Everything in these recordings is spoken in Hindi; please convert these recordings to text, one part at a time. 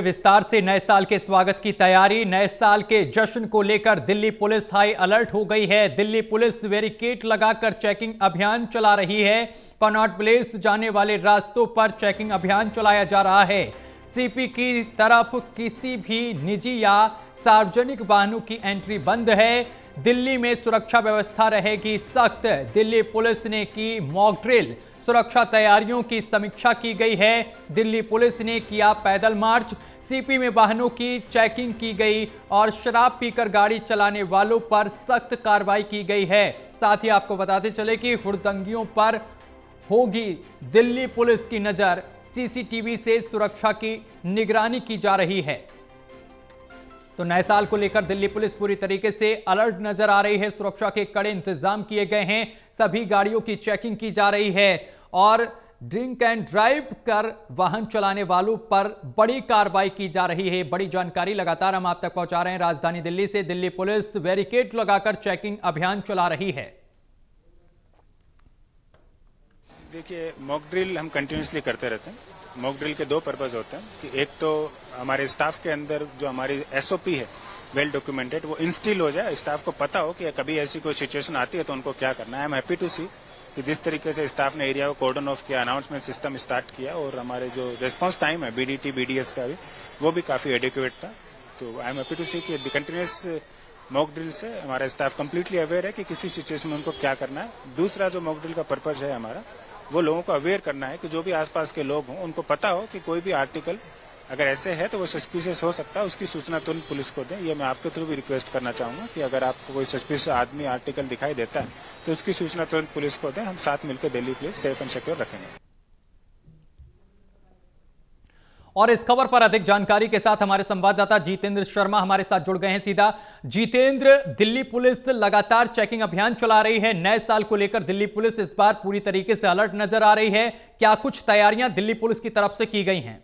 विस्तार से नए साल के स्वागत की तैयारी। नए साल के जश्न को लेकर दिल्ली पुलिस हाई अलर्ट हो गई है। दिल्ली पुलिस बैरिकेड लगाकर चेकिंग अभियान चला रही है। कनॉट प्लेस जाने वाले रास्तों पर चेकिंग अभियान चलाया जा रहा है। सीपी की तरफ किसी भी निजी या सार्वजनिक वाहनों की एंट्री बंद है। दिल्ली में सुरक्षा व्यवस्था रहेगी सख्त। दिल्ली पुलिस ने की मॉक ड्रिल। सुरक्षा तैयारियों की समीक्षा की गई है। दिल्ली पुलिस ने किया पैदल मार्च। सीपी में वाहनों की चेकिंग की गई और शराब पीकर गाड़ी चलाने वालों पर सख्त कार्रवाई की गई है। साथ ही आपको बताते चले कि हुड़दंगियों पर होगी दिल्ली पुलिस की नजर। सीसीटीवी से सुरक्षा की निगरानी की जा रही है। तो नए साल को लेकर दिल्ली पुलिस पूरी तरीके से अलर्ट नजर आ रही है। सुरक्षा के कड़े इंतजाम किए गए हैं। सभी गाड़ियों की चेकिंग की जा रही है और ड्रिंक एंड ड्राइव कर वाहन चलाने वालों पर बड़ी कार्रवाई की जा रही है। बड़ी जानकारी लगातार हम आप तक पहुंचा रहे हैं। राजधानी दिल्ली से दिल्ली पुलिस बैरिकेड लगाकर चेकिंग अभियान चला रही है। देखिए, मॉक ड्रिल हम कंटिन्यूसली करते रहते हैं। मॉक ड्रिल के दो पर्पज होते हैं कि एक तो हमारे स्टाफ के अंदर जो हमारी एसओपी है वेल डॉक्यूमेंटेड, वो इंस्टिल हो जाए, स्टाफ को पता हो कि कभी ऐसी कोई सिचुएशन आती है तो उनको क्या करना है। आई एम हैप्पी टू सी कि जिस तरीके से स्टाफ ने एरिया को कॉर्डन ऑफ किया, अनाउंसमेंट सिस्टम स्टार्ट किया और हमारे जो रिस्पांस टाइम है बीडीटी बीडीएस का भी, वो भी काफी एडिक्वेट था। तो आई एम हैप्पी टू सी कि कंटिन्यूस मॉक ड्रिल से हमारा स्टाफ कंप्लीटली अवेयर है कि किसी सिचुएशन में उनको क्या करना है। दूसरा जो मॉक ड्रिल का पर्पज है हमारा, वो लोगों को अवेयर करना है कि जो भी आसपास के लोग हों उनको पता हो कि कोई भी आर्टिकल अगर ऐसे है तो वो सस्पिशियस हो सकता है, उसकी सूचना तुरंत पुलिस को दें। ये मैं आपके थ्रू भी रिक्वेस्ट करना चाहूंगा कि अगर आपको कोई सस्पिशियस आदमी आर्टिकल दिखाई देता है तो उसकी सूचना तुरंत पुलिस को दें। हम साथ मिलकर Delhi police safe and secure रखेंगे। और इस खबर पर अधिक जानकारी के साथ हमारे संवाददाता जितेंद्र शर्मा हमारे साथ जुड़ गए हैं सीधा। जितेंद्र, दिल्ली पुलिस लगातार चेकिंग अभियान चला रही है। नए साल को लेकर दिल्ली पुलिस इस बार पूरी तरीके से अलर्ट नजर आ रही है। क्या कुछ तैयारियां दिल्ली पुलिस की तरफ से की गई हैं?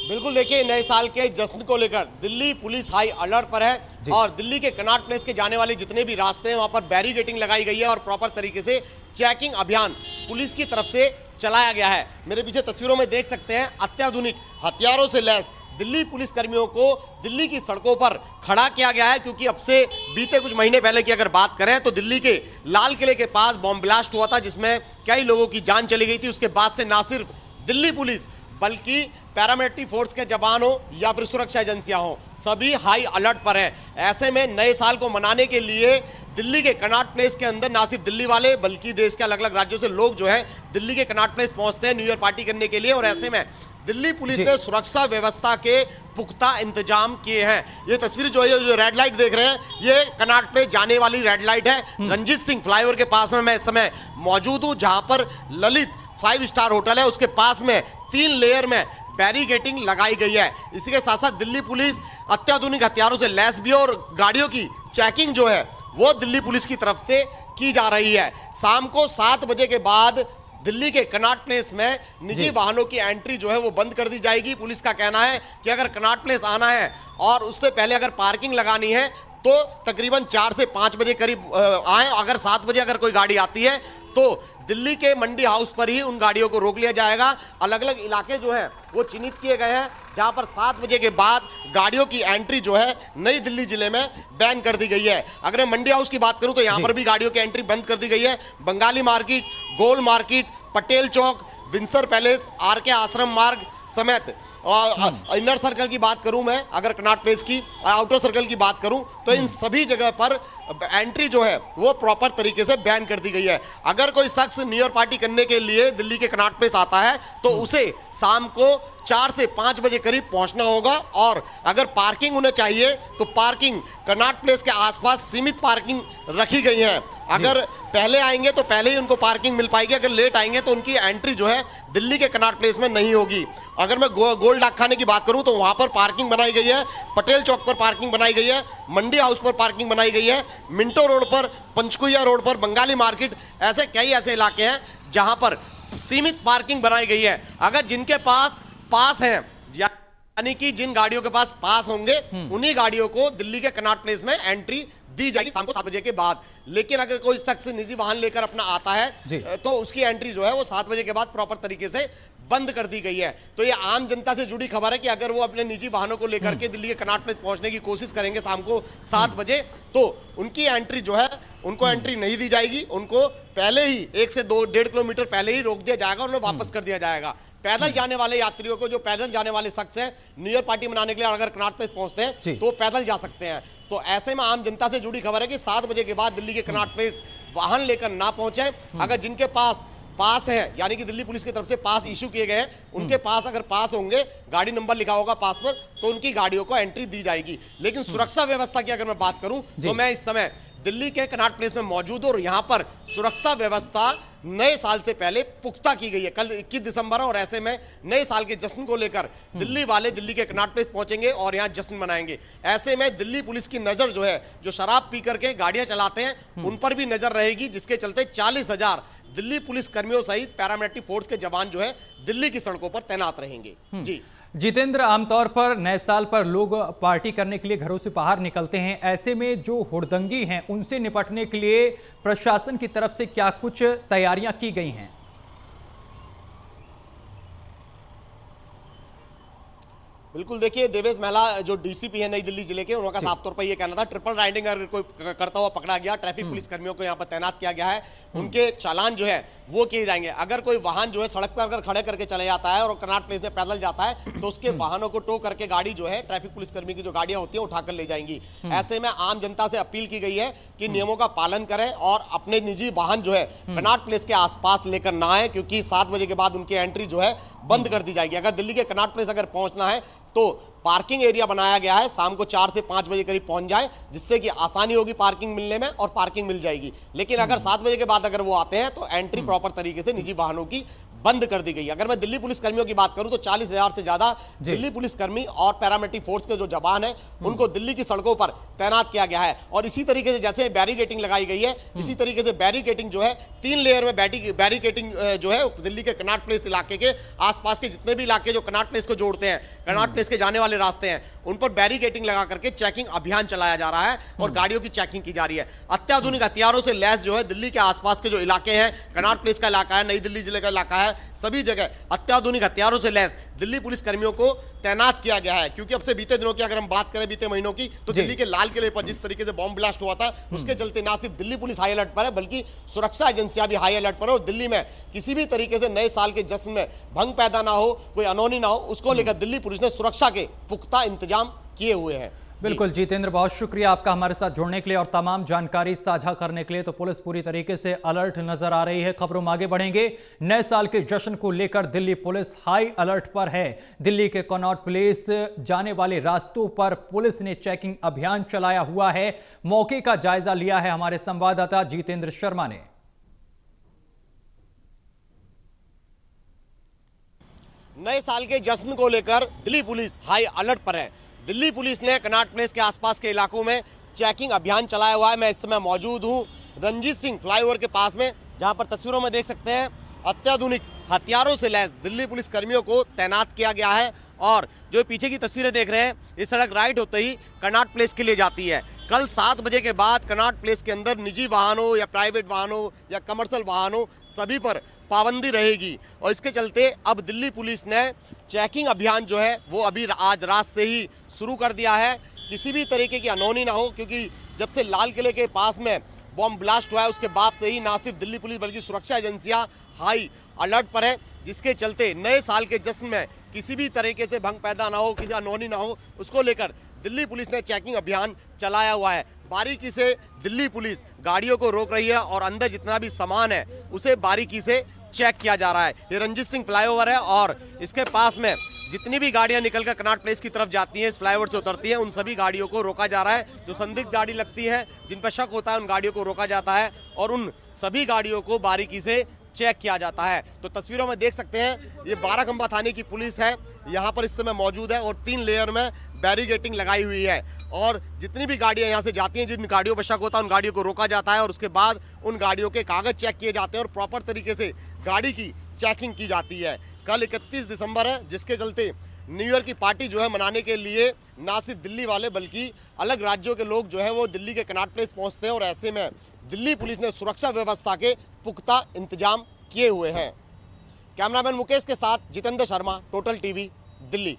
बिल्कुल, देखिए, नए साल के जश्न को लेकर दिल्ली पुलिस हाई अलर्ट पर है और दिल्ली के कनॉट प्लेस के जाने वाले जितने भी रास्ते हैं वहां पर बैरिकेडिंग लगाई गई है और प्रॉपर तरीके से चेकिंग अभियान पुलिस की तरफ से चलाया गया है। मेरे पीछे तस्वीरों में देख सकते हैं अत्याधुनिक हथियारों से लैस दिल्ली पुलिस कर्मियों को दिल्ली की सड़कों पर खड़ा किया गया है, क्योंकि अब से बीते कुछ महीने पहले की अगर बात करें तो दिल्ली के लाल किले के पास बॉम्ब ब्लास्ट हुआ था जिसमें कई लोगों की जान चली गई थी। उसके बाद से ना सिर्फ दिल्ली पुलिस बल्कि पैरामिलिट्री फोर्स के जवान हो या फिर सुरक्षा एजेंसियां हो, सभी हाई अलर्ट पर है। ऐसे में नए साल को मनाने के लिए दिल्ली के कनॉट प्लेस के अंदर ना सिर्फ दिल्ली वाले बल्कि देश के अलग अलग राज्यों से लोग जो है दिल्ली के कनॉट प्लेस पहुंचते हैं न्यू ईयर पार्टी करने के लिए। और ऐसे में दिल्ली पुलिस ने सुरक्षा व्यवस्था के पुख्ता इंतजाम किए हैं। ये तस्वीर जो है, जो रेड लाइट देख रहे हैं, ये कनॉट प्लेस जाने वाली रेड लाइट है। रंजीत सिंह फ्लाईओवर के पास में मैं इस समय मौजूद हूं, जहां पर ललित 5 स्टार होटल है, उसके पास में 3 लेयर में बैरिकेडिंग लगाई गई है। इसी के साथ साथ दिल्ली पुलिस अत्याधुनिक हथियारों से लैस भी है और गाड़ियों की चेकिंग जो है वो दिल्ली पुलिस की तरफ से की जा रही है। शाम को 7 बजे के बाद दिल्ली के कनॉट प्लेस में निजी वाहनों की एंट्री जो है वो बंद कर दी जाएगी। पुलिस का कहना है कि अगर कनॉट प्लेस आना है और उससे पहले अगर पार्किंग लगानी है तो तकरीबन 4 से 5 बजे करीब आए। अगर 7 बजे अगर कोई गाड़ी आती है तो दिल्ली के मंडी हाउस पर ही उन गाड़ियों को रोक लिया जाएगा। अलग अलग इलाके जो है वो चिन्हित किए गए हैं जहां पर 7 बजे के बाद गाड़ियों की एंट्री जो है नई दिल्ली जिले में बैन कर दी गई है। अगर मैं मंडी हाउस की बात करूं तो यहां पर भी गाड़ियों की एंट्री बंद कर दी गई है। बंगाली मार्केट, गोल मार्केट, पटेल चौक, विंसर पैलेस, आरके आश्रम मार्ग समेत और इनर सर्कल की बात करूं मैं, अगर कनॉट प्लेस की आउटर सर्कल की बात करूं तो इन सभी जगह पर एंट्री जो है वो प्रॉपर तरीके से बैन कर दी गई है। अगर कोई शख्स न्यू ईयर पार्टी करने के लिए दिल्ली के कनॉट प्लेस आता है तो उसे शाम को 4 से 5 बजे करीब पहुंचना होगा और अगर पार्किंग उन्हें चाहिए तो पार्किंग कनॉट प्लेस के आसपास सीमित पार्किंग रखी गई है। अगर पहले आएंगे तो पहले ही उनको पार्किंग मिल पाएगी, अगर लेट आएंगे तो उनकी एंट्री जो है दिल्ली के कनॉट प्लेस में नहीं होगी। अगर मैं गोल्ड डाक खाने की बात करूं तो वहां पर पार्किंग बनाई गई है, पटेल चौक पर पार्किंग बनाई गई है, मंडी हाउस पर पार्किंग बनाई गई है, मिंटो रोड पर, पंचकुइया रोड पर, बंगाली मार्केट, ऐसे कई ऐसे इलाके हैं जहां पर सीमित पार्किंग बनाई गई है। अगर जिनके पास है यानी कि जिन गाड़ियों के पास पास होंगे उन्हीं गाड़ियों को दिल्ली के कनॉट प्लेस में एंट्री दी जाएगी शाम को 7 बजे के बाद। लेकिन अगर कोई शख्स निजी वाहन लेकर अपना आता है तो उसकी एंट्री जो है वो 7 बजे के बाद प्रॉपर तरीके से बंद कर दी गई है। तो ये आम जनता से जुड़ी खबर है कि अगर वो अपने निजी वाहनों को लेकर के दिल्ली के कनॉट प्लेस पहुंचने की कोशिश करेंगे शाम को 7 बजे, तो उनकी एंट्री जो है उनको एंट्री नहीं दी जाएगी। उनको पहले ही 1 से 2-1.5 किलोमीटर पहले ही रोक दिया जाएगा और उन्हें वापस कर दिया जाएगा। पैदल जाने वाले यात्रियों को, जो पैदल जाने वाले शख्स हैं न्यू ईयर पार्टी मनाने के लिए अगर कनॉट प्लेस पहुंचते हैं तो पैदल जा सकते हैं। तो ऐसे में आम जनता से जुड़ी खबर है कि 7 बजे के बाद दिल्ली के कनॉट प्लेस वाहन लेकर ना पहुंचे। अगर जिनके पास है, यानी कि दिल्ली पुलिस की तरफ से पास इशू किए गए हैं, उनके पास अगर पास होंगे, गाड़ी नंबर लिखा होगा पास पर, तो उनकी गाड़ियों को एंट्री दी जाएगी। लेकिन सुरक्षा व्यवस्था की अगर मैं बात करूं तो मैं इस समय दिल्ली के कनॉट प्लेस में मौजूद हूं और यहां पर सुरक्षा व्यवस्था नए साल से पहले पुख्ता की गई है। कल 21 दिसंबर है और ऐसे में नए साल के जश्न को लेकर दिल्ली वाले दिल्ली के कनॉट प्लेस पहुंचेंगे और यहां जश्न मनाएंगे। ऐसे में दिल्ली पुलिस की नजर जो है, जो शराब पी करके गाड़ियां चलाते हैं उन पर भी नजर रहेगी, जिसके चलते 40,000 दिल्ली पुलिस कर्मियों सहित पैरामिलिट्री फोर्स के जवान जो है दिल्ली की सड़कों पर तैनात रहेंगे। जी जितेंद्र, आमतौर पर नए साल पर लोग पार्टी करने के लिए घरों से बाहर निकलते हैं। ऐसे में जो हुड़दंगी हैं उनसे निपटने के लिए प्रशासन की तरफ से क्या कुछ तैयारियां की गई हैं? बिल्कुल, देखिए देवेश महिला जो डीसीपी है नई दिल्ली जिले के, उनका साफ तौर पर यह कहना था ट्रिपल राइडिंग अगर कोई करता हुआ पकड़ा गया, ट्रैफिक पुलिस कर्मियों को यहां पर तैनात किया गया है, उनके चालान जो है वो किए जाएंगे। अगर कोई वाहन जो है सड़क पर अगर खड़े करके चले जाता है और कनॉट प्लेस में पैदल जाता है तो उसके वाहनों को टो करके गाड़ी जो है ट्रैफिक पुलिस कर्मी की जो गाड़ियां होती है उठाकर ले जाएंगी। ऐसे में आम जनता से अपील की गई है कि नियमों का पालन करें और अपने निजी वाहन जो है कनॉट प्लेस के आसपास लेकर ना आए, क्योंकि 7 बजे के बाद उनकी एंट्री जो है बंद कर दी जाएगी। अगर दिल्ली के कनॉट प्लेस अगर पहुंचना है तो पार्किंग एरिया बनाया गया है, शाम को 4 से 5 बजे करीब पहुंच जाए, जिससे कि आसानी होगी पार्किंग मिलने में और पार्किंग मिल जाएगी। लेकिन अगर 7 बजे के बाद अगर वो आते हैं तो एंट्री प्रॉपर तरीके से निजी वाहनों की बंद कर दी गई। अगर मैं दिल्ली पुलिस कर्मियों की बात करूं तो 40,000 से ज्यादा दिल्ली पुलिस कर्मी और पैरामिलिट्री फोर्स के जो जवान हैं उनको दिल्ली की सड़कों पर तैनात किया गया है। और इसी तरीके से जैसे बैरिकेटिंग लगाई गई है, इसी तरीके से बैरिकेटिंग जो है 3 लेयर में बैरिकेटिंग जो है दिल्ली के कनॉट प्लेस इलाके के आसपास के जितने भी इलाके जो कनॉट प्लेस को जोड़ते हैं, कनॉट प्लेस के जाने वाले रास्ते हैं, उन पर बैरिकेटिंग लगा करके चेकिंग अभियान चलाया जा रहा है और गाड़ियों की चेकिंग की जा रही है। अत्याधुनिक हथियारों से लैस जो है दिल्ली के आसपास के जो इलाके हैं, कनॉट प्लेस का इलाका है, नई दिल्ली जिले का इलाका है, सभी जगह अत्याधुनिक हथियारों से लैस दिल्ली पुलिस कर्मियों को तैनात किया गया है। क्योंकि अब से बीते दिनों की अगर हम बात करें, बीते महीनों की, तो दिल्ली के लाल किले पर जिस तरीके से बॉम्ब ब्लास्ट हुआ था, उसके चलते ना सिर्फ दिल्ली पुलिस हाई अलर्ट पर है बल्कि सुरक्षा एजेंसियां भी हाई अलर्ट पर है और दिल्ली में किसी भी तरीके से नए साल के जश्न में भंग पैदा ना हो, कोई अनहोनी ना हो, उसको लेकर दिल्ली पुलिस ने सुरक्षा के पुख्ता इंतजाम किए हुए हैं। बिल्कुल जितेंद्र, बहुत शुक्रिया आपका हमारे साथ जुड़ने के लिए और तमाम जानकारी साझा करने के लिए। तो पुलिस पूरी तरीके से अलर्ट नजर आ रही है। खबरों में आगे बढ़ेंगे। नए साल के जश्न को लेकर दिल्ली पुलिस हाई अलर्ट पर है। दिल्ली के कनॉट प्लेस जाने वाले रास्तों पर पुलिस ने चेकिंग अभियान चलाया हुआ है। मौके का जायजा लिया है हमारे संवाददाता जितेंद्र शर्मा ने। नए साल के जश्न को लेकर दिल्ली पुलिस हाई अलर्ट पर है। दिल्ली पुलिस ने कनॉट प्लेस के आसपास के इलाकों में चेकिंग अभियान चलाया हुआ है। मैं इस समय मौजूद हूं रंजीत सिंह फ्लाईओवर के पास में, जहां पर तस्वीरों में देख सकते हैं अत्याधुनिक हथियारों से लैस दिल्ली पुलिस कर्मियों को तैनात किया गया है। और जो पीछे की तस्वीरें देख रहे हैं, ये सड़क राइट होते ही कनॉट प्लेस के लिए जाती है। कल 7 बजे के बाद कनॉट प्लेस के अंदर निजी वाहनों या प्राइवेट वाहनों या कमर्शियल वाहनों सभी पर पाबंदी रहेगी और इसके चलते अब दिल्ली पुलिस ने चेकिंग अभियान जो है वो अभी आज रात से ही शुरू कर दिया है। किसी भी तरीके की अनहोनी ना हो, क्योंकि जब से लाल किले के पास में बॉम्ब ब्लास्ट हुआ है उसके बाद से ही ना सिर्फ दिल्ली पुलिस बल्कि सुरक्षा एजेंसियां हाई अलर्ट पर है, जिसके चलते नए साल के जश्न में किसी भी तरीके से भंग पैदा ना हो, किसी अनहोनी ना हो, उसको लेकर दिल्ली पुलिस ने चेकिंग अभियान चलाया हुआ है। बारीकी से दिल्ली पुलिस गाड़ियों को रोक रही है और अंदर जितना भी सामान है उसे बारीकी से चेक किया जा रहा है। ये रंजीत सिंह फ्लाईओवर है और इसके पास में जितनी भी गाड़ियां निकलकर कनॉट प्लेस की तरफ जाती हैं, इस फ्लाईओवर से उतरती हैं, उन सभी गाड़ियों को रोका जा रहा है। जो संदिग्ध गाड़ी लगती है, जिन पर शक होता है, उन गाड़ियों को रोका जाता है और उन सभी गाड़ियों को बारीकी से चेक किया जाता है। तो तस्वीरों में देख सकते हैं ये बाराखंबा थाने की पुलिस है, यहाँ पर इस समय मौजूद है और 3 लेयर में बैरिकेटिंग लगाई हुई है और जितनी भी गाड़ियां यहाँ से जाती हैं, जिन गाड़ियों पर शक होता है, उन गाड़ियों को रोका जाता है और उसके बाद उन गाड़ियों के कागज चेक किए जाते हैं और प्रॉपर तरीके से गाड़ी की चेकिंग की जाती है। कल 31 दिसंबर है, जिसके चलते न्यू ईयर की पार्टी जो है मनाने के लिए ना सिर्फ दिल्ली वाले बल्कि अलग राज्यों के लोग जो है वो दिल्ली के कनॉट प्लेस पहुंचते हैं और ऐसे में दिल्ली पुलिस ने सुरक्षा व्यवस्था के पुख्ता इंतजाम किए हुए हैं। कैमरामैन मुकेश के साथ जितेंद्र शर्मा, टोटल टीवी, दिल्ली।